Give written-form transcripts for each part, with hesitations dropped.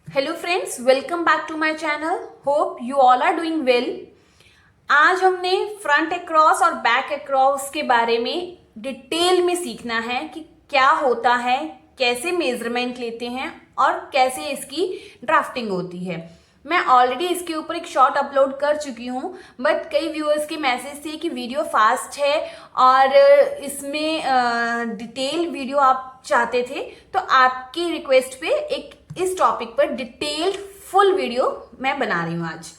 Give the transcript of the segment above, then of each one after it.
Hello friends, welcome back to my channel. Hope you all are doing well. आज हमने front across और back across के बारे में डिटेल में सीखना है कि क्या होता है, कैसे मेजरमेंट लेते हैं और कैसे इसकी ड्राफ्टिंग होती है। मैं ऑलरेडी इसके ऊपर एक शॉर्ट अपलोड कर चुकी हूँ, बट कई व्यूअर्स के मैसेज थे कि वीडियो फास्ट है और इसमें डिटेल वीडियो आप चाहते थे, तो आपकी रिक्वेस्ट पे एक इस टॉपिक पर डिटेल्ड फुल वीडियो मैं बना रही हूँ आज।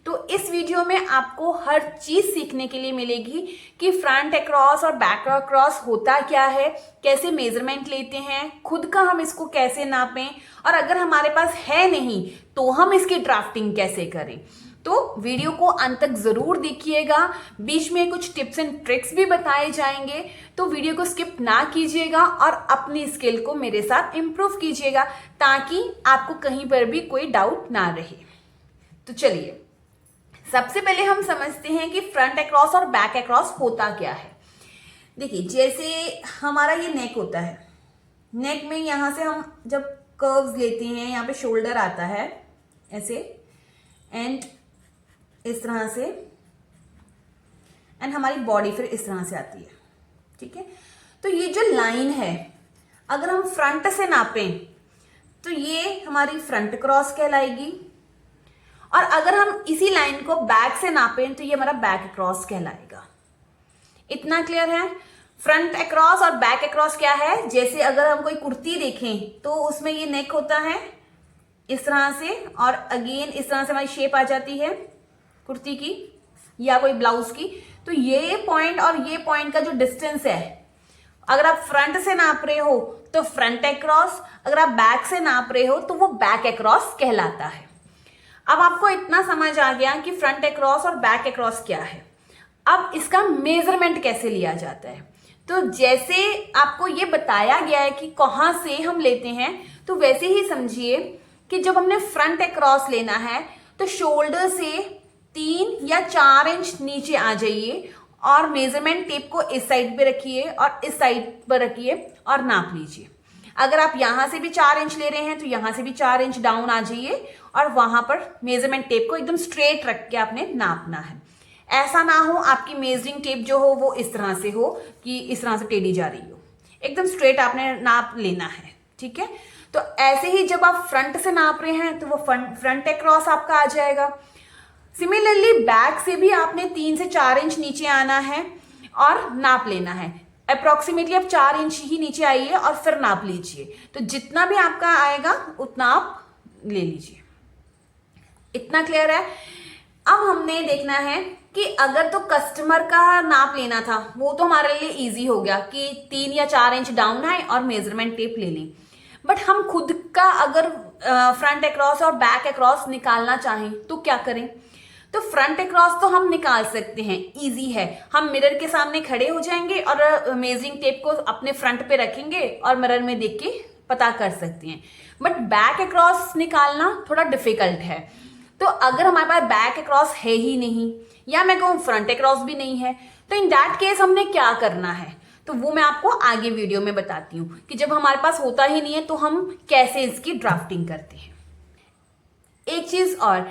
तो इस वीडियो में आपको हर चीज सीखने के लिए मिलेगी कि फ्रंट अक्रॉस और बैक अक्रॉस होता क्या है, कैसे मेजरमेंट लेते हैं, खुद का हम इसको कैसे नापें और अगर हमारे पास है नहीं तो हम इसकी ड्राफ्टिंग कैसे करें। तो वीडियो को अंत तक जरूर देखिएगा, बीच में कुछ टिप्स एंड ट्रिक्स भी बताए जाएंगे, तो वीडियो को स्किप ना कीजिएगा और अपनी स्किल को मेरे साथ इम्प्रूव कीजिएगा ताकि आपको कहीं पर भी कोई डाउट ना रहे। तो चलिए, सबसे पहले हम समझते हैं कि फ्रंट अक्रॉस और बैक अक्रॉस होता क्या है। देखिए, जैसे हमारा ये नेक होता है, नेक में यहां से हम जब कर्व्स लेते हैं, यहाँ पे शोल्डर आता है ऐसे एंड इस तरह से, एंड हमारी बॉडी फिर इस तरह से आती है। ठीक है, तो ये जो लाइन है अगर हम फ्रंट से नापें तो ये हमारी फ्रंट क्रॉस कहलाएगी, और अगर हम इसी लाइन को बैक से नापें तो ये हमारा बैक क्रॉस कहलाएगा। इतना क्लियर है? फ्रंट अक्रॉस और बैक अक्रॉस क्या है, जैसे अगर हम कोई कुर्ती देखें तो उसमें ये नेक होता है इस तरह से और अगेन इस तरह से हमारी शेप आ जाती है कुर्ती की या कोई ब्लाउज की। तो ये पॉइंट और ये पॉइंट का जो डिस्टेंस है, अगर आप फ्रंट से नाप रहे हो तो फ्रंट अक्रॉस, अगर आप बैक से नाप रहे हो तो वो बैक अक्रॉस कहलाता है। अब आपको इतना समझ आ गया कि फ्रंट अक्रॉस और बैक अक्रॉस क्या है। अब इसका मेजरमेंट कैसे लिया जाता है, तो जैसे आपको ये बताया गया है कि कहाँ से हम लेते हैं, तो वैसे ही समझिए कि जब हमने फ्रंट अक्रॉस लेना है तो शोल्डर से 3 या 4 इंच नीचे आ जाइए और मेजरमेंट टेप को इस साइड पे रखिए और इस साइड पर रखिए और नाप लीजिए। अगर आप यहां से भी 4 इंच ले रहे हैं तो यहां से भी 4 इंच डाउन आ जाइए और वहां पर मेजरमेंट टेप को एकदम स्ट्रेट रख के आपने नापना है। ऐसा ना हो आपकी मेजरिंग टेप जो हो वो इस तरह से हो कि इस तरह से टेढ़ी जा रही हो, एकदम स्ट्रेट आपने नाप लेना है। ठीक है, तो ऐसे ही जब आप फ्रंट से नाप रहे हैं तो वो फ्रंट अक्रॉस आपका आ जाएगा। सिमिलरली बैक से भी आपने 3 से 4 इंच नीचे आना है और नाप लेना है। अप्रोक्सीमेटली आप 4 इंच ही नीचे आइए और फिर नाप लीजिए, तो जितना भी आपका आएगा उतना आप ले लीजिए। इतना क्लियर है? अब हमने देखना है कि अगर तो कस्टमर का नाप लेना था वो तो हमारे लिए इजी हो गया कि 3 या 4 इंच डाउन आए और मेजरमेंट टेप ले लें, बट हम खुद का अगर फ्रंट अक्रॉस और बैक अक्रॉस निकालना चाहें तो क्या करें। तो फ्रंट अक्रॉस तो हम निकाल सकते हैं, इजी है। हम मिरर के सामने खड़े हो जाएंगे और मेजरिंग टेप को अपने फ्रंट पे रखेंगे और मिरर में देख के पता कर सकते हैं, बट बैक अक्रॉस निकालना थोड़ा डिफिकल्ट है। तो अगर हमारे पास बैक अक्रॉस है ही नहीं या मैं कहूँ फ्रंट अक्रॉस भी नहीं है, तो इन दैट केस हमने क्या करना है, तो वो मैं आपको आगे वीडियो में बताती हूँ कि जब हमारे पास होता ही नहीं है तो हम कैसे इसकी ड्राफ्टिंग करते हैं। एक चीज और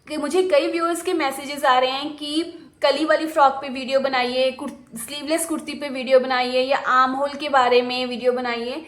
कि मुझे कई व्यूअर्स के मैसेजेस आ रहे हैं कि कली वाली फ्रॉक पे वीडियो बनाइए, स्लीवलेस कुर्ती पे वीडियो बनाइए या आर्म होल के बारे में वीडियो बनाइए।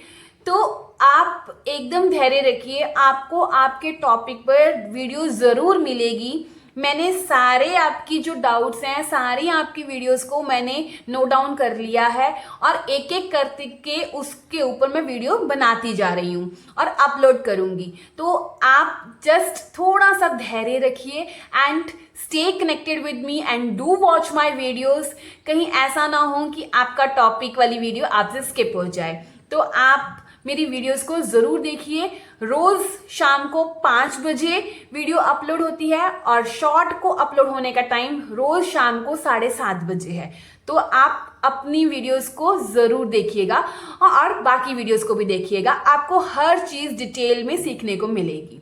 तो आप एकदम धैर्य रखिए, आपको आपके टॉपिक पर वीडियो जरूर मिलेगी। मैंने सारे आपकी जो डाउट्स हैं, सारी आपकी वीडियोस को मैंने नोट डाउन कर लिया है और एक एक करते के उसके ऊपर मैं वीडियो बनाती जा रही हूँ और अपलोड करूँगी। तो आप जस्ट थोड़ा सा धैर्य रखिए and stay connected with me and do watch my videos. कहीं ऐसा ना हो कि आपका टॉपिक वाली वीडियो आपसे स्किप हो जाए। तो आप मेरी वीडियोस को जरूर देखिए। रोज शाम को 5 बजे वीडियो अपलोड होती है और शॉर्ट को अपलोड होने का टाइम रोज शाम को 7:30 बजे है। तो आप अपनी वीडियोस को जरूर देखिएगा और बाकी वीडियोस को भी देखिएगा, आपको हर चीज डिटेल में सीखने को मिलेगी।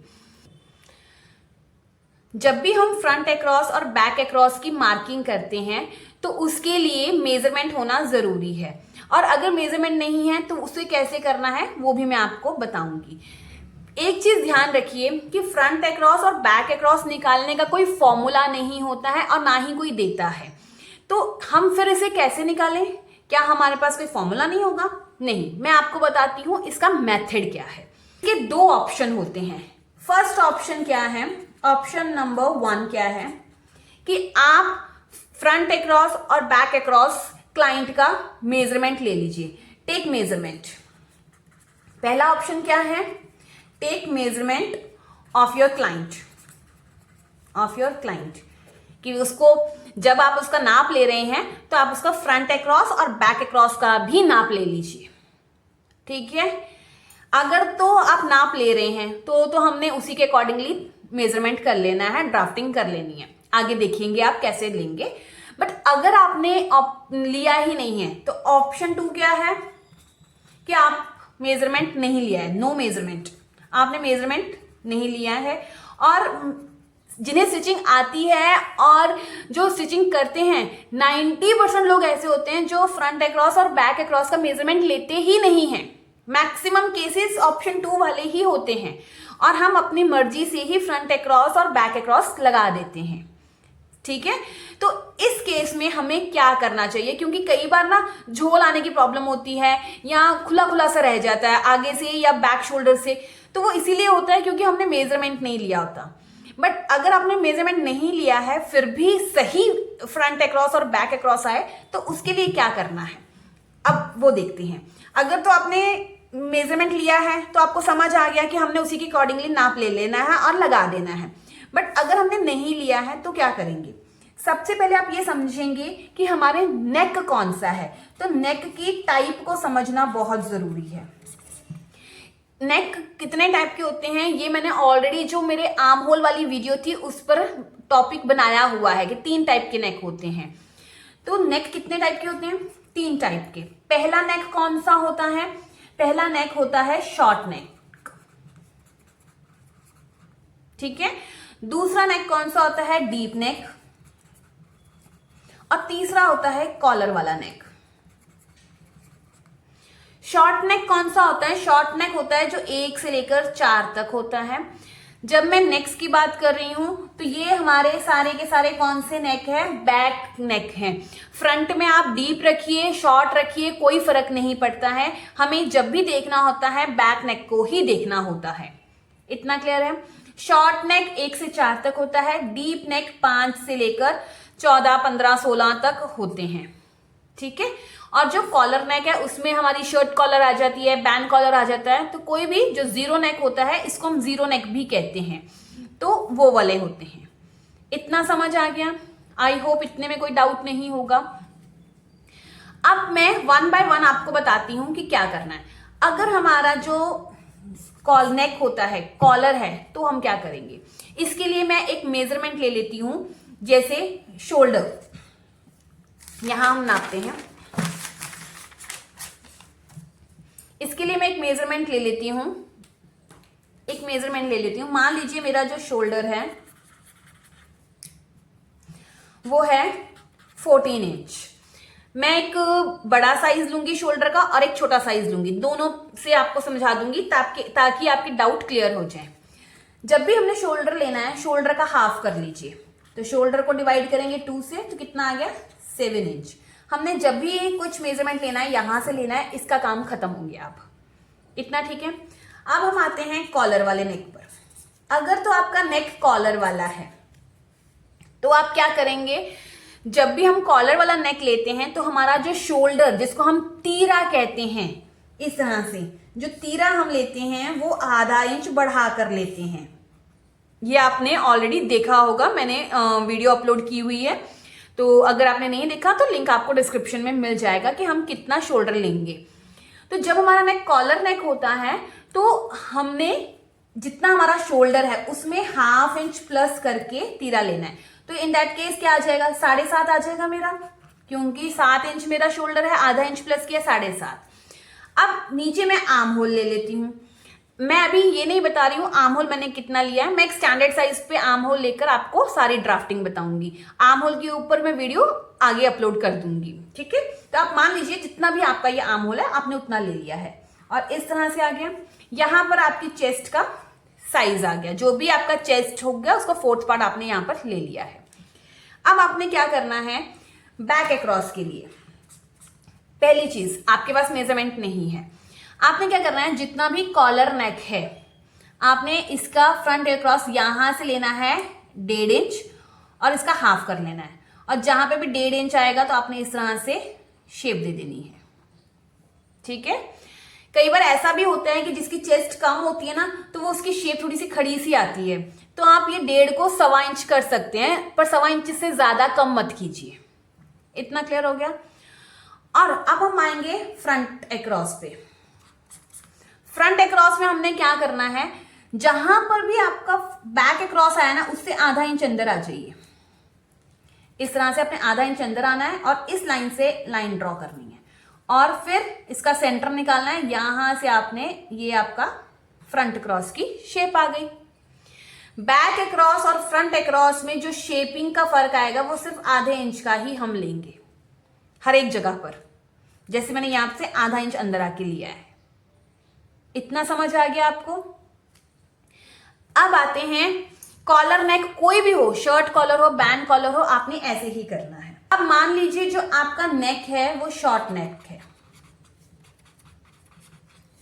जब भी हम फ्रंट अक्रॉस और बैक अक्रॉस की मार्किंग करते हैं तो उसके लिए मेजरमेंट होना जरूरी है, और अगर मेजरमेंट नहीं है तो उसे कैसे करना है वो भी मैं आपको बताऊंगी। एक चीज ध्यान रखिए कि फ्रंट अक्रॉस और बैक अक्रॉस निकालने का कोई फॉर्मूला नहीं होता है और ना ही कोई देता है। तो हम फिर इसे कैसे निकालें? क्या हमारे पास कोई फॉर्मूला नहीं होगा? नहीं, मैं आपको बताती हूं इसका मेथड क्या है। इसके दो ऑप्शन होते हैं। फर्स्ट ऑप्शन क्या है? ऑप्शन नंबर 1 क्या है कि आप फ्रंट अक्रॉस और बैक अक्रॉस क्लाइंट का मेजरमेंट ले लीजिए। Take measurement. पहला ऑप्शन क्या है? Take measurement of your client, कि उसको जब आप उसका नाप ले रहे हैं तो आप उसका फ्रंट अक्रॉस और बैक अक्रॉस का भी नाप ले लीजिए। ठीक है, अगर तो आप नाप ले रहे हैं तो हमने उसी के अकॉर्डिंगली मेजरमेंट कर लेना है, ड्राफ्टिंग कर लेनी है। आगे देखेंगे आप कैसे लेंगे। बट अगर आपने लिया ही नहीं है तो ऑप्शन 2 क्या है कि आप मेजरमेंट नहीं लिया है, नो मेजरमेंट, आपने मेजरमेंट नहीं लिया है। और जिन्हें स्टिचिंग आती है और जो स्टिचिंग करते हैं 90% लोग ऐसे होते हैं जो फ्रंट अक्रॉस और बैक अक्रॉस का मेजरमेंट लेते ही नहीं हैं। मैक्सिमम केसेस ऑप्शन 2 वाले ही होते हैं और हम अपनी मर्जी से ही फ्रंट अक्रॉस और बैक अक्रॉस लगा देते हैं। ठीक है, तो इस केस में हमें क्या करना चाहिए? क्योंकि कई बार ना झोल आने की प्रॉब्लम होती है या खुला खुला सा रह जाता है आगे से या बैक शोल्डर से, तो वो इसीलिए होता है क्योंकि हमने मेजरमेंट नहीं लिया होता। बट अगर आपने मेजरमेंट नहीं लिया है फिर भी सही फ्रंट अक्रॉस और बैक अक्रॉस आए तो उसके लिए क्या करना है, अब वो देखते हैं। अगर तो आपने मेजरमेंट लिया है तो आपको समझ आ गया कि हमने उसी के अकॉर्डिंगली नाप ले लेना है और लगा देना है। बट अगर हमने नहीं लिया है तो क्या करेंगे? सबसे पहले आप ये समझेंगे कि हमारे नेक कौन सा है। तो नेक की टाइप को समझना बहुत जरूरी है। नेक कितने टाइप के होते हैं ये मैंने ऑलरेडी जो मेरे आर्म होल वाली वीडियो थी उस पर टॉपिक बनाया हुआ है कि 3 टाइप के नेक होते हैं। तो नेक कितने टाइप के होते हैं? 3 टाइप के। पहला नेक कौन सा होता है? पहला नेक होता है शॉर्ट नेक। ठीक है, दूसरा नेक कौन सा होता है? Deep neck. और तीसरा होता है कॉलर वाला नेक। शॉर्ट नेक कौन सा होता है? शॉर्ट नेक होता है जो 1 से लेकर 4 तक होता है। जब मैं नेक्स की बात कर रही हूं तो ये हमारे सारे के सारे कौन से नेक है? बैक नेक है। फ्रंट में आप डीप रखिए, शॉर्ट रखिए, कोई फर्क नहीं पड़ता है। हमें जब भी देखना होता है बैक नेक को ही देखना होता है। इतना क्लियर है? शॉर्ट नेक 1 से 4 तक होता है, डीप नेक 5 से लेकर 14, 15, 16 तक होते हैं। ठीक है, और जो कॉलर नेक है उसमें हमारी शर्ट कॉलर आ जाती है, बैंड कॉलर आ जाता है। तो कोई भी जो जीरो नेक होता है इसको हम जीरो नेक भी कहते हैं, तो वो वाले होते हैं। इतना समझ आ गया? आई होप इतने में कोई डाउट नहीं होगा। अब मैं 1 बाय 1 आपको बताती हूं कि क्या करना है। अगर हमारा जो कॉल नेक होता है, कॉलर है, तो हम क्या करेंगे? इसके लिए मैं एक मेजरमेंट ले लेती हूं। जैसे शोल्डर, यहां हम नापते हैं। इसके लिए मैं एक मेजरमेंट ले लेती हूं। मान लीजिए मेरा जो शोल्डर है वो है 14 इंच। मैं एक बड़ा साइज लूंगी शोल्डर का और एक छोटा साइज लूंगी, दोनों से आपको समझा दूंगी ताकि आपके डाउट क्लियर हो जाए। जब भी हमने शोल्डर लेना है, शोल्डर का हाफ कर लीजिए। तो शोल्डर को डिवाइड करेंगे 2 से, तो कितना आ गया? 7 इंच। हमने जब भी कुछ मेजरमेंट लेना है यहां से लेना है, इसका काम खत्म हो गया। अब इतना ठीक है। अब हम आते हैं कॉलर वाले नेक पर। अगर तो आपका नेक कॉलर वाला है तो आप क्या करेंगे? जब भी हम कॉलर वाला नेक लेते हैं तो हमारा जो शोल्डर, जिसको हम तीरा कहते हैं, इस तरह से जो तीरा हम लेते हैं वो आधा इंच बढ़ा कर लेते हैं। ये आपने ऑलरेडी देखा होगा, मैंने वीडियो अपलोड की हुई है। तो अगर आपने नहीं देखा तो लिंक आपको डिस्क्रिप्शन में मिल जाएगा कि हम कितना शोल्डर लेंगे। तो जब हमारा नेक कॉलर नेक होता है तो हमने जितना हमारा शोल्डर है उसमें ½ इंच प्लस करके तीरा लेना है। तो इन दैट केस क्या आ जाएगा? 7.5 आ जाएगा मेरा, क्योंकि 7 इंच मेरा शोल्डर है, आधा इंच प्लस किया 7.5। अब नीचे मैं आर्म होल ले लेती हूँ। मैं अभी ये नहीं बता रही हूँ आर्म होल मैंने कितना लिया है, मैं एक स्टैंडर्ड साइज पे आर्म होल लेकर आपको सारी ड्राफ्टिंग बताऊंगी। आर्म होल के ऊपर मैं वीडियो आगे अपलोड कर दूंगी। ठीक है, तो आप मान लीजिए जितना भी आपका ये आर्म होल है आपने उतना ले लिया है और इस तरह से आ गया। यहां पर आपकी चेस्ट का साइज आ गया, जो भी आपका चेस्ट हो गया उसका 4th पार्ट आपने यहां पर ले लिया है। अब आपने क्या करना है, बैक अक्रॉस के लिए पहली चीज, आपके पास मेजरमेंट नहीं है, आपने क्या करना है, जितना भी कॉलर नेक है आपने इसका फ्रंट अक्रॉस यहां से लेना है 1.5 इंच और इसका हाफ कर लेना है, और जहां पे भी 1.5 इंच आएगा तो आपने इस तरह से शेप दे देनी है। ठीक है, कई बार ऐसा भी होता है कि जिसकी चेस्ट कम होती है ना तो वो उसकी शेप थोड़ी सी खड़ी सी आती है, तो आप ये 1.5 को 1.25 इंच कर सकते हैं, पर 1.25 इंच से ज्यादा कम मत कीजिए। इतना क्लियर हो गया। और अब हम आएंगे फ्रंट अक्रॉस पे। फ्रंट अक्रॉस में हमने क्या करना है, जहां पर भी आपका बैक अक्रॉस आया ना उससे आधा इंच अंदर आ जाइए। इस तरह से अपने आधा इंच अंदर आना है और इस लाइन से लाइन ड्रॉ करनी है, और फिर इसका सेंटर निकालना है। यहां से आपने, ये आपका फ्रंट क्रॉस की शेप आ गई। बैक अक्रॉस और फ्रंट अक्रॉस में जो शेपिंग का फर्क आएगा वो सिर्फ आधे इंच का ही हम लेंगे हर एक जगह पर, जैसे मैंने यहां से आधा इंच अंदर आके लिया है। इतना समझ आ गया आपको। अब आते हैं कॉलर नेक, कोई भी हो, शर्ट कॉलर हो, बैंड कॉलर हो, आपने ऐसे ही करना है। अब मान लीजिए जो आपका नेक है वो शॉर्ट नेक है।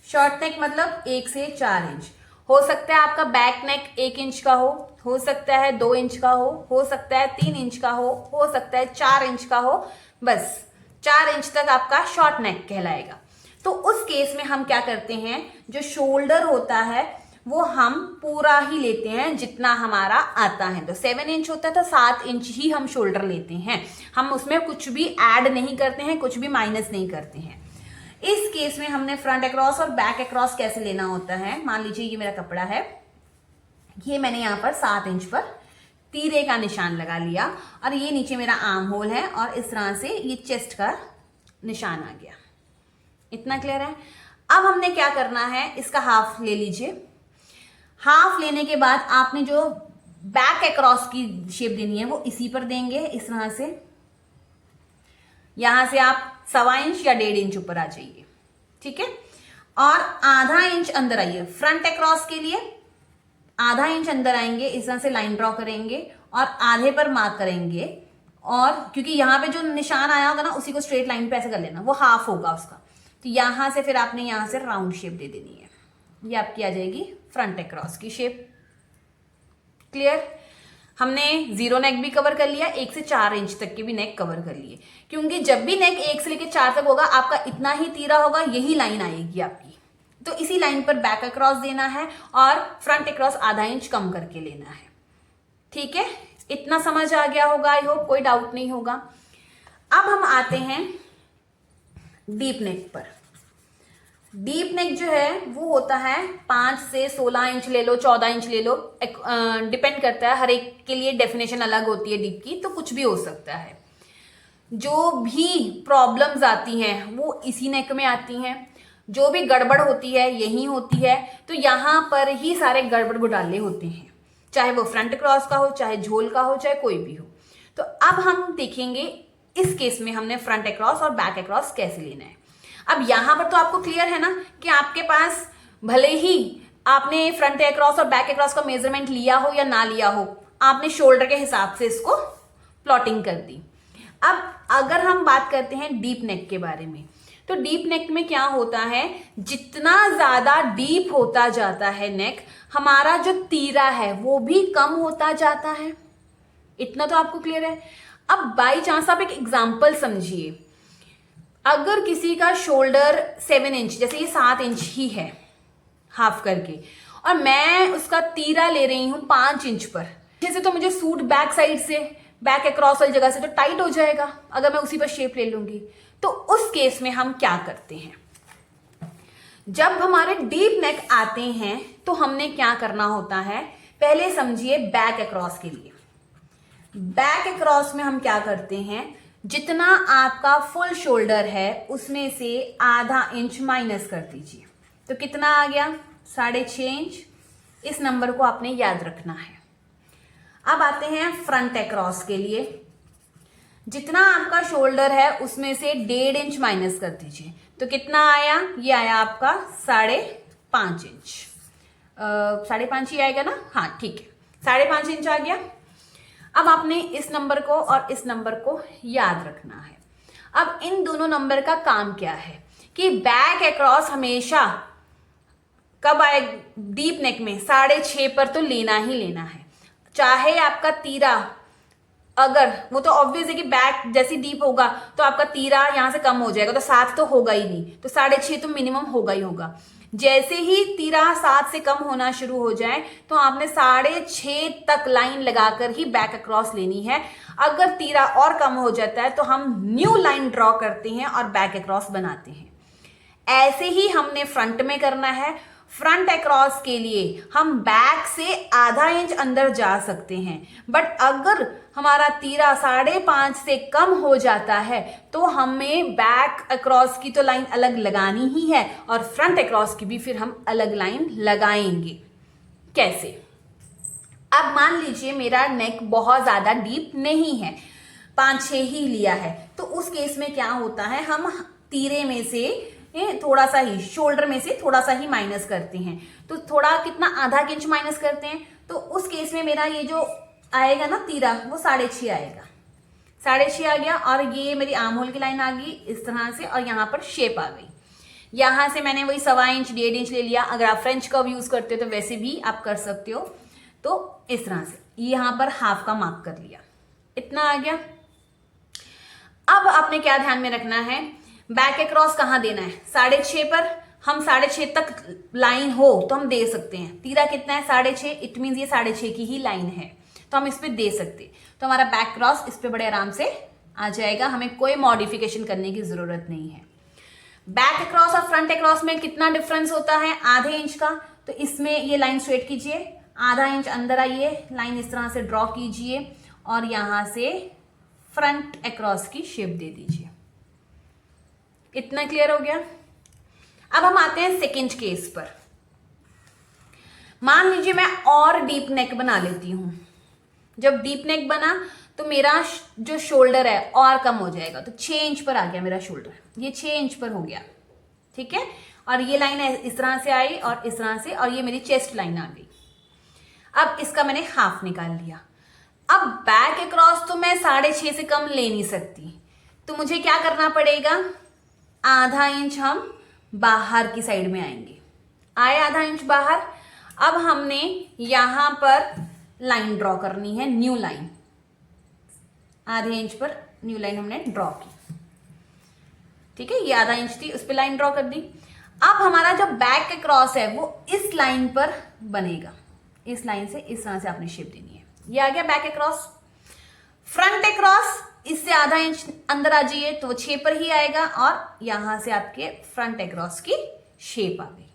शॉर्ट नेक मतलब 1 से 4 इंच। हो सकता है आपका बैक नेक 1 इंच का हो सकता है 2 इंच का हो सकता है 3 इंच का हो सकता है 4 इंच का हो, बस 4 इंच तक आपका शॉर्ट नेक कहलाएगा। तो उस केस में हम क्या करते हैं, जो शोल्डर होता है वो हम पूरा ही लेते हैं जितना हमारा आता है। तो 7 इंच होता है तो 7 इंच ही हम शोल्डर लेते हैं, हम उसमें कुछ भी ऐड नहीं करते हैं, कुछ भी माइनस नहीं करते हैं। इस केस में हमने फ्रंट अक्रॉस और बैक अक्रॉस कैसे लेना होता है, मान लीजिए ये मेरा कपड़ा है, ये मैंने यहाँ पर 7 इंच पर तीरे का निशान लगा लिया, और ये नीचे मेरा आर्म होल है और इस तरह से ये चेस्ट का निशान आ गया। इतना क्लियर है। अब हमने क्या करना है, इसका हाफ ले लीजिए। हाफ लेने के बाद आपने जो बैक अक्रॉस की शेप देनी है वो इसी पर देंगे, इस तरह से। यहां से आप 1.25 इंच या 1.5 इंच ऊपर आ जाइए। ठीक है, और आधा इंच अंदर आइए। फ्रंट अक्रॉस के लिए आधा इंच अंदर आएंगे, इस तरह से लाइन ड्रॉ करेंगे और आधे पर मार्क करेंगे, और क्योंकि यहां पे जो निशान आया होगा ना उसी को स्ट्रेट लाइन पे ऐसे कर लेना, वो हाफ होगा उसका। तो यहां से फिर आपने यहां से राउंड शेप दे देनी है, ये आपकी आ जाएगी फ्रंट अक्रॉस की शेप। क्लियर। हमने 0 नेक भी कवर कर लिया, 1 से 4 इंच तक के भी नेक कवर कर लिए, क्योंकि जब भी नेक 1 से लेकर 4 तक होगा आपका इतना ही तीरा होगा, यही लाइन आएगी आपकी। तो इसी लाइन पर बैक अक्रॉस देना है और फ्रंट अक्रॉस आधा इंच कम करके लेना है। ठीक है, इतना समझ आ गया होगा, आई होप कोई डाउट नहीं होगा। अब हम आते हैं डीप नेक पर। डीप नेक जो है वो होता है 5 से 16 इंच ले लो, 14 इंच ले लो, डिपेंड करता है, हर एक के लिए डेफिनेशन अलग होती है डीप की, तो कुछ भी हो सकता है। जो भी प्रॉब्लम्स आती हैं वो इसी नेक में आती हैं, जो भी गड़बड़ होती है यही होती है। तो यहाँ पर ही सारे गड़बड़ घोटाले होते हैं, चाहे वो फ्रंट क्रॉस का हो, चाहे झोल का हो, चाहे कोई भी हो। तो अब हम देखेंगे इस केस में हमने फ्रंट अक्रॉस और बैक अक्रॉस कैसे लेना है। अब यहां पर तो आपको क्लियर है ना कि आपके पास भले ही आपने फ्रंट अक्रॉस और बैक अक्रॉस का मेजरमेंट लिया हो या ना लिया हो, आपने शोल्डर के हिसाब से इसको प्लॉटिंग कर दी। अब अगर हम बात करते हैं डीप नेक के बारे में, तो डीप नेक में क्या होता है, जितना ज्यादा डीप होता जाता है नेक, हमारा जो तीरा है वो भी कम होता जाता है। इतना तो आपको क्लियर है। अब बाई चांस आप एक एग्जाम्पल समझिए, अगर किसी का शोल्डर 7 इंच, जैसे ये 7 इंच ही है हाफ करके, और मैं उसका तीरा ले रही हूं 5 इंच पर, जैसे तो मुझे सूट बैक साइड से, बैक अक्रॉस वाली जगह से तो टाइट हो जाएगा अगर मैं उसी पर शेप ले लूंगी। तो उस केस में हम क्या करते हैं, जब हमारे डीप नेक आते हैं तो हमने क्या करना होता है, पहले समझिए बैक अक्रॉस के लिए। बैक अक्रॉस में हम क्या करते हैं, जितना आपका फुल शोल्डर है उसमें से आधा इंच माइनस कर दीजिए, तो कितना आ गया, 6.5 इंच। इस नंबर को आपने याद रखना है। अब आते हैं फ्रंट अक्रॉस के लिए, जितना आपका शोल्डर है उसमें से 1.5 इंच माइनस कर दीजिए, तो कितना आया, ये आया आपका 3.5 5 इंच, 5.5 ही आएगा ना, हाँ ठीक है, 5.5 इंच आ गया। अब आपने इस नंबर को और इस नंबर को याद रखना है। अब इन दोनों नंबर का काम क्या है कि बैक अक्रॉस हमेशा कब आए, डीप नेक में 6.5 पर तो लेना ही लेना है। चाहे आपका तीरा, अगर वो तो ऑब्वियस है कि बैक जैसी डीप होगा तो आपका तीरा यहां से कम हो जाएगा, तो 7 तो होगा ही नहीं, तो 6.5 तो मिनिमम होगा ही होगा। जैसे ही तीरा 7 से कम होना शुरू हो जाए तो आपने 6.5 तक लाइन लगाकर ही बैक अक्रॉस लेनी है। अगर तीरा और कम हो जाता है तो हम न्यू लाइन ड्रॉ करते हैं और बैक अक्रॉस बनाते हैं। ऐसे ही हमने फ्रंट में करना है। फ्रंट अक्रॉस के लिए हम बैक से आधा इंच अंदर जा सकते हैं, बट अगर हमारा तीरा 5.5 से कम हो जाता है तो हमें बैक अक्रॉस की तो लाइन अलग लगानी ही है और फ्रंट अक्रॉस की भी फिर हम अलग लाइन लगाएंगे। कैसे? अब मान लीजिए मेरा नेक बहुत ज्यादा डीप नहीं है, 5-6 ही लिया है, तो उस केस में क्या होता है, हम तीरे में से थोड़ा सा ही, शोल्डर में से थोड़ा सा ही माइनस करते हैं। तो थोड़ा कितना, आधा इंच माइनस करते हैं, तो उस केस में मेरा ये जो आएगा ना तीरा, वो 6.5 आएगा। 6.5 आ गया और ये मेरी आर्म होल की लाइन आ गई इस तरह से, और यहाँ पर शेप आ गई। यहाँ से मैंने वही 1.25 इंच 1.5 इंच ले लिया। अगर आप फ्रेंच कर्व यूज करते हो तो वैसे भी आप कर सकते हो। तो इस तरह से यहाँ पर हाफ का मार्क कर लिया, इतना आ गया। अब आपने क्या ध्यान में रखना है, बैक अक्रॉस कहाँ देना है, 6.5 पर। हम 6.5 तक लाइन हो तो हम दे सकते हैं। तीरा कितना है, 6.5, इट मीन ये 6.5 की ही लाइन है, तो हम इस पे दे सकते, तो हमारा बैक क्रॉस इस पे बड़े आराम से आ जाएगा। हमें कोई मॉडिफिकेशन करने की जरूरत नहीं है। बैक अक्रॉस और फ्रंट अक्रॉस में कितना डिफरेंस होता है, आधे इंच का। तो इसमें ये लाइन स्ट्रेट कीजिए, आधा इंच अंदर आइए, लाइन इस तरह से ड्रॉ कीजिए और यहां से फ्रंट अक्रॉस की शेप दे दीजिए। इतना क्लियर हो गया। अब हम आते हैं सेकंड केस पर। मान लीजिए मैं और डीप नेक बना लेती हूं। जब डीप नेक बना तो मेरा जो शोल्डर है और कम हो जाएगा, तो 6 इंच पर आ गया मेरा शोल्डर, ये 6 इंच पर हो गया, ठीक है। और ये लाइन इस तरह से आई और इस तरह से, और ये मेरी चेस्ट लाइन आ गई। अब इसका मैंने हाफ निकाल लिया। अब बैक अक्रॉस तो मैं 6.5 से कम ले नहीं सकती, तो मुझे क्या करना पड़ेगा, आधा इंच हम बाहर की साइड में आएंगे। आए आधा इंच बाहर। अब हमने यहां पर लाइन ड्रॉ करनी है, न्यू लाइन, आधे इंच पर न्यू लाइन हमने ड्रॉ की, ठीक है। ये आधा इंच थी, उस पर लाइन ड्रॉ कर दी। अब हमारा जो बैक अक्रॉस है वो इस लाइन पर बनेगा, इस लाइन से इस तरह से आपने शेप देनी है। ये आ गया बैक अक्रॉस। फ्रंट अक्रॉस इससे आधा इंच अंदर आ जाइए तो वो 6 पर ही आएगा, और यहां से आपके फ्रंट अक्रॉस की शेप आ गई।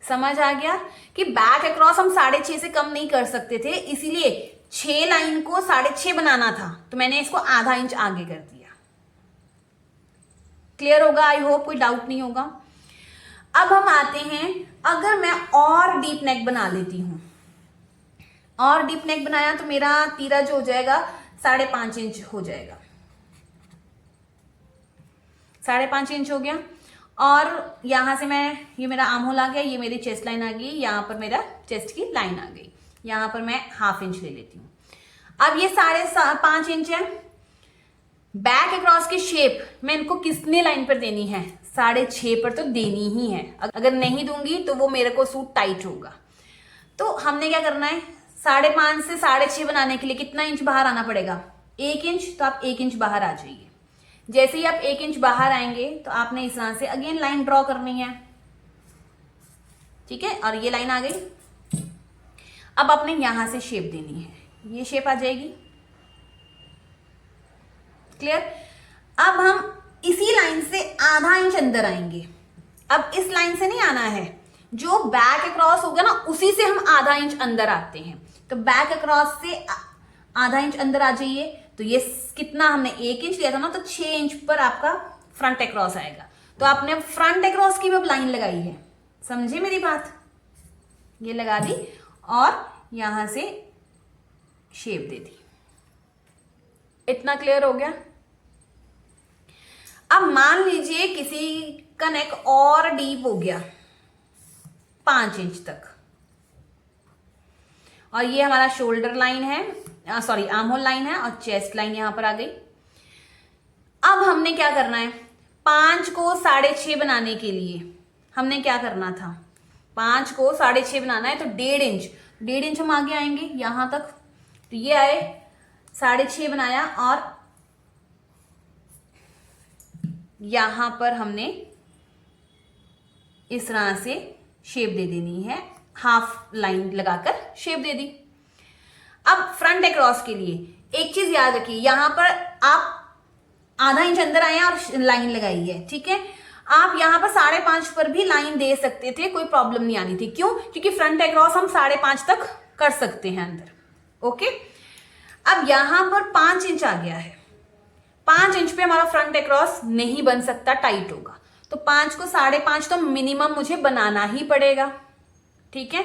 समझ आ गया कि बैक अक्रॉस हम 6.5 से कम नहीं कर सकते थे, इसीलिए 6 लाइन को 6.5 बनाना था, तो मैंने इसको आधा इंच आगे कर दिया। क्लियर होगा, आई होप कोई डाउट नहीं होगा। अब हम आते हैं, अगर मैं और डीप नेक बना लेती हूं, और डीप नेक बनाया तो मेरा तीरा जो हो जाएगा 5.5 इंच हो जाएगा, 5.5 इंच हो गया। और यहां से मैं, ये मेरा आर्म होल आ गया, ये मेरी चेस्ट लाइन आ गई, यहां पर मेरा चेस्ट की लाइन आ गई। यहां पर मैं हाफ इंच ले लेती हूं। अब ये 5.5 इंच है। बैक अक्रॉस की शेप मैं इनको कितने लाइन पर देनी है, 6.5 पर तो देनी ही है। अगर नहीं दूंगी तो वो मेरे को सूट टाइट होगा। तो हमने क्या करना है, 5.5 से 6.5 बनाने के लिए कितना इंच बाहर आना पड़ेगा, 1 इंच। तो आप 1 इंच बाहर आ जाइए। जैसे ही आप 1 इंच बाहर आएंगे तो आपने इस तरह से अगेन लाइन ड्रॉ करनी है, ठीक है। और ये लाइन आ गई। अब आपने यहां से शेप देनी है, ये शेप आ जाएगी। क्लियर। अब हम इसी लाइन से आधा इंच अंदर आएंगे। अब इस लाइन से नहीं आना है, जो बैक अक्रॉस होगा ना उसी से हम आधा इंच अंदर आते हैं। तो बैक अक्रॉस से आधा इंच अंदर आ जाइए। तो ये कितना, हमने 1 इंच लिया था ना, तो 6 इंच पर आपका फ्रंट अक्रॉस आएगा। तो आपने फ्रंट अक्रॉस की भी लाइन लगाई है, समझे मेरी बात, ये लगा दी और यहां से शेप दे दी। इतना क्लियर हो गया। अब मान लीजिए किसी का नेक और डीप हो गया, 5 इंच तक। और ये हमारा शोल्डर लाइन है, सॉरी आर्म होल लाइन है, और चेस्ट लाइन यहां पर आ गई। अब हमने क्या करना है, 5 को 6.5 बनाने के लिए हमने क्या करना था, 5 को 6.5 बनाना है तो 1.5 इंच हम आगे आएंगे यहां तक। तो ये आए 6.5 बनाया, और यहां पर हमने इस तरह से शेप दे देनी है, हाफ लाइन लगाकर शेप दे दी। अब फ्रंट अक्रॉस के लिए एक चीज याद रखिए, यहां पर आप आधा इंच अंदर आए और लाइन लगाई है, ठीक है। आप यहां पर 5.5 पर भी लाइन दे सकते थे, कोई प्रॉब्लम नहीं आनी थी। क्यों? क्योंकि फ्रंट अक्रॉस हम 5.5 तक कर सकते हैं अंदर, ओके। अब यहां पर 5 इंच आ गया है, 5 इंच पे हमारा फ्रंट अक्रॉस नहीं बन सकता, टाइट होगा। तो 5 को 5.5 तो मिनिमम मुझे बनाना ही पड़ेगा, ठीक है।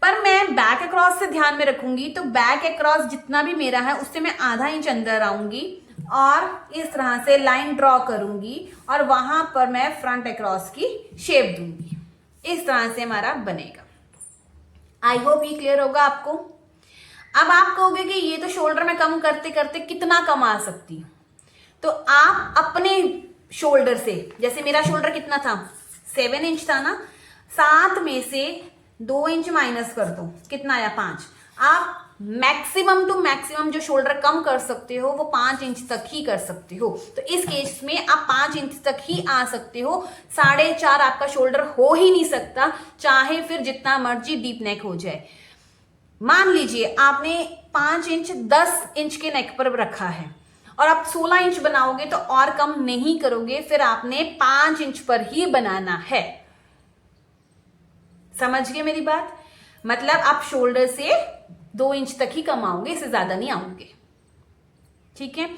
पर मैं बैक अक्रॉस से ध्यान में रखूंगी, तो बैक अक्रॉस जितना भी मेरा है उससे मैं आधा इंच अंदर आऊंगी और इस तरह से लाइन ड्रॉ करूंगी, और वहां पर मैं फ्रंट अक्रॉस की शेप दूंगी। इस तरह से हमारा बनेगा। आई होप ये क्लियर होगा आपको। अब आप कहोगे कि ये तो शोल्डर में कम करते करते कितना कम आ सकती हूं, तो आप अपने शोल्डर से, जैसे मेरा शोल्डर कितना था, 7 इंच था ना, 7 में से 2 इंच माइनस कर दो, कितना आया, 5। आप मैक्सिमम टू मैक्सिमम जो शोल्डर कम कर सकते हो वो 5 इंच तक ही कर सकते हो। तो इस केस में आप 5 इंच तक ही आ सकते हो, 4.5 आपका शोल्डर हो ही नहीं सकता, चाहे फिर जितना मर्जी डीप नेक हो जाए। मान लीजिए आपने 5 इंच 10 इंच के नेक पर रखा है, और आप 16 इंच बनाओगे तो और कम नहीं करोगे, फिर आपने 5 इंच पर ही बनाना है। समझ गए मेरी बात? मतलब आप शोल्डर से 2 इंच तक ही कम आओगे, इससे ज्यादा नहीं आओगे, ठीक है।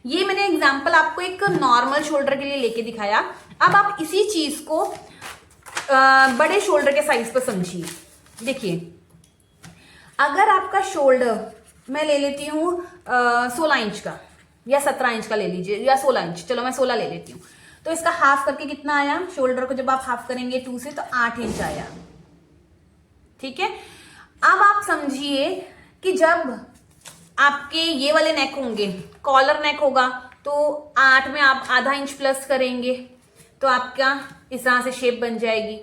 ये मैंने एग्जांपल आपको एक नॉर्मल शोल्डर के लिए लेके दिखाया। अब आप इसी चीज को बड़े शोल्डर के साइज पर समझिए। देखिए, अगर आपका शोल्डर मैं ले लेती हूं 16 इंच का, या 17 इंच का ले लीजिए, या 16 इंच, चलो मैं 16 ले लेती हूँ। तो इसका हाफ करके कितना आया, शोल्डर को जब आप हाफ करेंगे 2 से, तो 8 इंच आया, ठीक है। अब आप समझिए कि जब आपके ये वाले नेक होंगे, कॉलर नेक होगा, तो 8 में आप आधा इंच प्लस करेंगे तो आपका इस तरह से शेप बन जाएगी,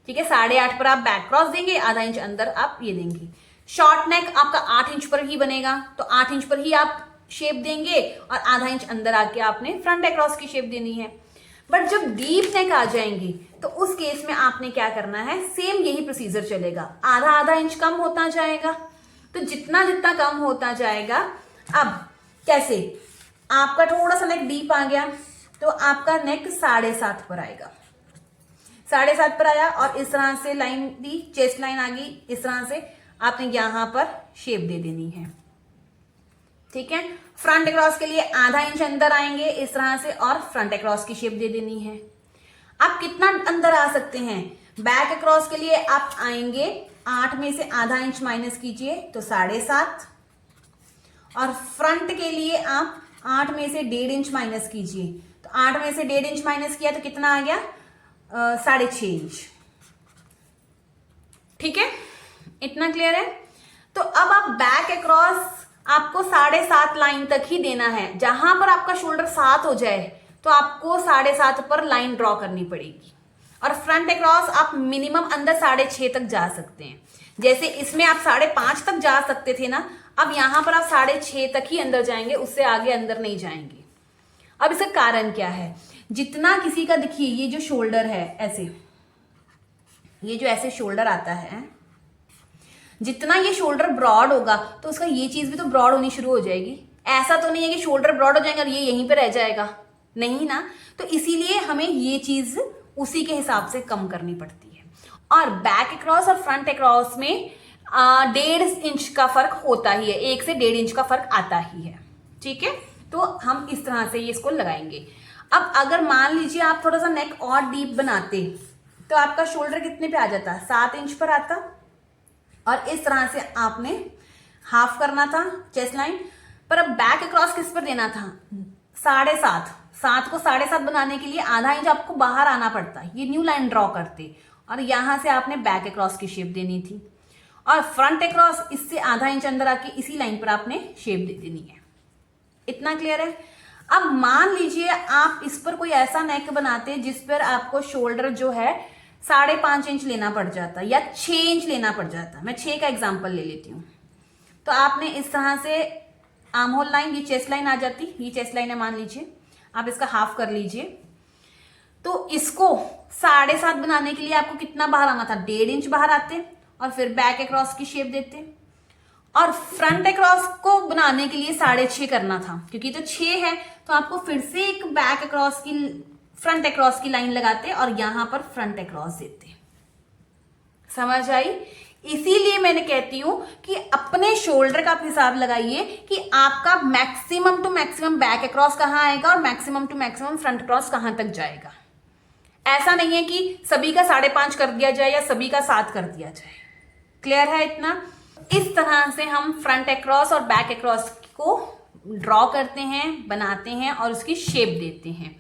ठीक है। 8.5 पर आप बैक क्रॉस देंगे, आधा इंच अंदर आप ये देंगे। शॉर्ट नेक आपका 8 इंच पर ही बनेगा, तो 8 इंच पर ही आप शेप देंगे, और आधा इंच अंदर आके आपने फ्रंट अक्रॉस की शेप देनी है। बट जब डीप नेक आ जाएंगे तो उस केस में आपने क्या करना है, सेम यही प्रोसीजर चलेगा, आधा इंच कम होता जाएगा। तो जितना जितना कम होता जाएगा, अब कैसे, आपका थोड़ा सा नेक डीप आ गया तो आपका नेक 7.5 पर आएगा, 7.5 पर आया, और इस तरह से लाइन दी, चेस्ट लाइन आ गई, इस तरह से आपने यहां पर शेप दे देनी है, ठीक है। फ्रंट अक्रॉस के लिए आधा इंच अंदर आएंगे इस तरह से, और फ्रंट अक्रॉस की शेप दे देनी है। आप कितना अंदर आ सकते हैं, बैक अक्रॉस के लिए आप आएंगे 8 में से आधा इंच माइनस कीजिए तो 7.5, और फ्रंट के लिए आप 8 में से 1.5 इंच माइनस कीजिए, तो 8 में से 1.5 इंच माइनस किया तो कितना आ गया, 6.5 इंच, ठीक है। इतना क्लियर है? तो अब आप बैक अक्रॉस आपको 7.5 लाइन तक ही देना है। जहां पर आपका शोल्डर 7 हो जाए तो आपको 7.5 पर लाइन ड्रॉ करनी पड़ेगी, और फ्रंट अक्रॉस आप मिनिमम अंदर 6.5 तक जा सकते हैं। जैसे इसमें आप 5.5 तक जा सकते थे ना, अब यहां पर आप 6.5 तक ही अंदर जाएंगे, उससे आगे अंदर नहीं जाएंगे। अब इसका कारण क्या है, जितना किसी का, देखिए ये जो शोल्डर है ऐसे, ये जो ऐसे शोल्डर आता है, जितना ये शोल्डर ब्रॉड होगा तो उसका ये चीज भी तो ब्रॉड होनी शुरू हो जाएगी। ऐसा तो नहीं है कि शोल्डर ब्रॉड हो जाएगा और ये यहीं पे रह जाएगा, नहीं ना। तो इसीलिए हमें ये चीज उसी के हिसाब से कम करनी पड़ती है। और बैक अक्रॉस और फ्रंट अक्रॉस में 1.5 इंच का फर्क होता ही है, 1 से 1.5 इंच का फर्क आता ही है, ठीक है। तो हम इस तरह से ये इसको लगाएंगे। अब अगर मान लीजिए आप थोड़ा सा नेक और डीप बनाते तो आपका शोल्डर कितने पे आ जाता, 7 इंच पर आता, और इस तरह से आपने हाफ करना था चेस्ट लाइन पर। अब बैक अक्रॉस किस पर देना था, 7.5, 7 को 7.5 बनाने के लिए आधा इंच आपको बाहर आना पड़ता, ये न्यू लाइन ड्रॉ करते, और यहां से आपने बैक अक्रॉस की शेप देनी थी, और फ्रंट अक्रॉस इससे आधा इंच अंदर आके इसी लाइन पर आपने शेप दे देनी है। इतना क्लियर है? अब मान लीजिए आप इस पर कोई ऐसा नेक बनाते जिस पर आपको शोल्डर जो है 5.5 इंच लेना पड़ जाता या 6 इंच लेना पड़ जाता। मैं 6 का एग्जांपल ले लेती हूँ। तो आपने इस तरह से आर्म होल लाइन, ये चेस्ट लाइन आ जाती, ये चेस्ट लाइन है मान लीजिए, आप इसका हाफ कर लीजिए। तो इसको 7.5 बनाने के लिए आपको कितना बाहर आना था? 1.5 इंच बाहर आते और फिर बैक अक्रॉस की शेप देते, और फ्रंट अक्रॉस को बनाने के लिए 6.5 करना था, क्योंकि तो 6 है तो आपको फिर से एक बैक अक्रॉस की, फ्रंट अक्रॉस की लाइन लगाते और यहां पर फ्रंट अक्रॉस देते। समझ आई? इसीलिए मैंने कहती हूं कि अपने शोल्डर का आप हिसाब लगाइए कि आपका maximum to maximum back across कहां आएगा और maximum to maximum front across कहां तक जाएगा। ऐसा नहीं है कि सभी का 5.5 कर दिया जाए या सभी का 7 कर दिया जाए। क्लियर है इतना? इस तरह से हम फ्रंट अक्रॉस और बैक अक्रॉस को ड्रॉ करते हैं, बनाते हैं और उसकी शेप देते हैं।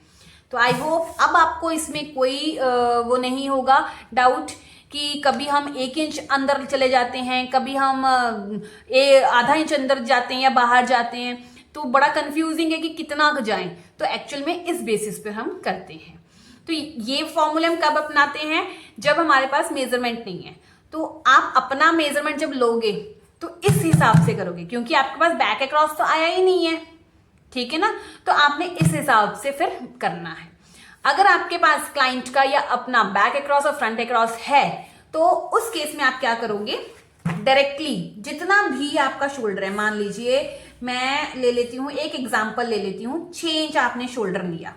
तो आई होप अब आपको इसमें कोई वो नहीं होगा डाउट कि कभी हम 1 इंच अंदर चले जाते हैं, कभी हम आधा इंच अंदर जाते हैं या बाहर जाते हैं, तो बड़ा कंफ्यूजिंग है कि कितना जाएं। तो एक्चुअल में इस बेसिस पर हम करते हैं। तो ये फॉर्मूले हम कब अपनाते हैं? जब हमारे पास मेजरमेंट नहीं है। तो आप अपना मेजरमेंट जब लोगे तो इस हिसाब से करोगे, क्योंकि आपके पास बैक अक्रॉस तो आया ही नहीं है, ठीक है ना? तो आपने इस हिसाब से फिर करना है। अगर आपके पास क्लाइंट का या अपना बैक अक्रॉस और फ्रंट अक्रॉस है तो उस केस में आप क्या करोगे? डायरेक्टली जितना भी आपका शोल्डर है, मान लीजिए मैं ले लेती हूं, एक एग्जांपल ले लेती हूं, 6 इंच आपने शोल्डर लिया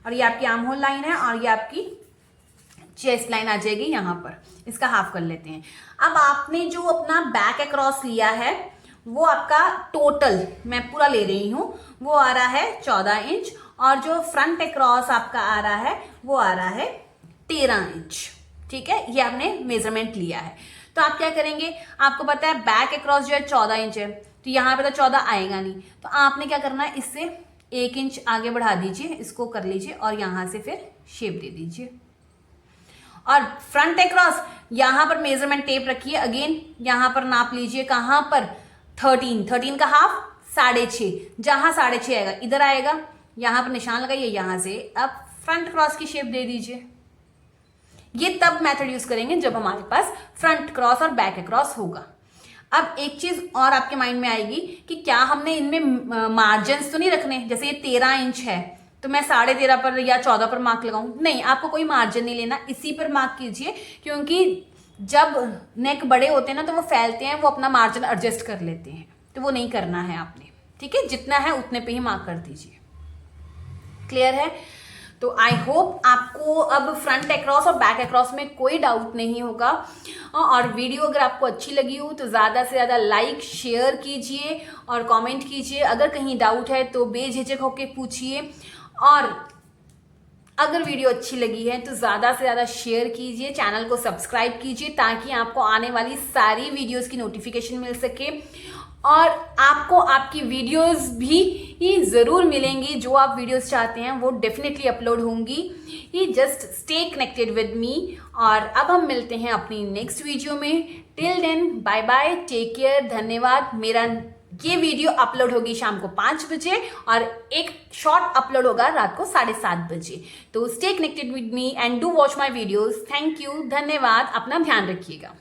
और ये आपकी आर्म होल लाइन है और ये आपकी चेस्ट लाइन आ जाएगी यहां पर। इसका हाफ कर लेते हैं। अब आपने जो अपना बैक अक्रॉस लिया है वो आपका टोटल, मैं पूरा ले रही हूं, वो आ रहा है 14 इंच, और जो फ्रंट अक्रॉस आपका आ रहा है वो आ रहा है 13 इंच। ठीक है, ये आपने मेजरमेंट लिया है। तो आप क्या करेंगे? आपको पता है बैक अक्रॉस जो है 14 इंच है, तो यहाँ पे तो 14 आएगा नहीं, तो आपने क्या करना है? इससे 1 इंच आगे बढ़ा दीजिए, इसको कर लीजिए और यहां से फिर शेप दे दीजिए। और फ्रंट अक्रॉस यहां पर मेजरमेंट टेप रखिए, अगेन यहां पर नाप लीजिए, कहां पर? 13 का हाफ 6.5, जहां 6.5 आएगा इधर आएगा, यहां पर निशान लगाइए, यहां से अब फ्रंट क्रॉस की शेप दे दीजिए। ये तब मेथड यूज करेंगे जब हमारे पास फ्रंट क्रॉस और बैक अक्रॉस होगा। अब एक चीज और आपके माइंड में आएगी कि क्या हमने इनमें मार्जिन तो नहीं रखने? जैसे ये 13 इंच है तो मैं 13.5 पर या 14 पर मार्क लगाऊं? नहीं, आपको कोई मार्जिन नहीं लेना, इसी पर मार्क कीजिए, क्योंकि जब नेक बड़े होते हैं ना तो वो फैलते हैं, वो अपना मार्जिन एडजस्ट कर लेते हैं, तो वो नहीं करना है आपने। ठीक है, जितना है उतने पे ही मार्क कर दीजिए। क्लियर है? तो आई होप आपको अब फ्रंट अक्रॉस और बैक अक्रॉस में कोई डाउट नहीं होगा। और वीडियो अगर आपको अच्छी लगी हो तो ज़्यादा से ज़्यादा लाइक शेयर कीजिए और कमेंट कीजिए। अगर कहीं डाउट है तो बेझिझक होके पूछिए, और अगर वीडियो अच्छी लगी है तो ज़्यादा से ज़्यादा शेयर कीजिए, चैनल को सब्सक्राइब कीजिए ताकि आपको आने वाली सारी वीडियोस की नोटिफिकेशन मिल सके, और आपको आपकी वीडियोस भी ज़रूर मिलेंगी। जो आप वीडियोस चाहते हैं वो डेफिनेटली अपलोड होंगी। ये just stay connected with me, और अब हम मिलते हैं अपनी नेक्स्ट वीडियो में। Till then bye bye, take care, धन्यवाद। मेरा ये वीडियो अपलोड होगी शाम को 5 बजे और एक शॉर्ट अपलोड होगा रात को 7:30 बजे। तो stay connected with me and do watch my videos. Thank you, धन्यवाद, अपना ध्यान रखिएगा।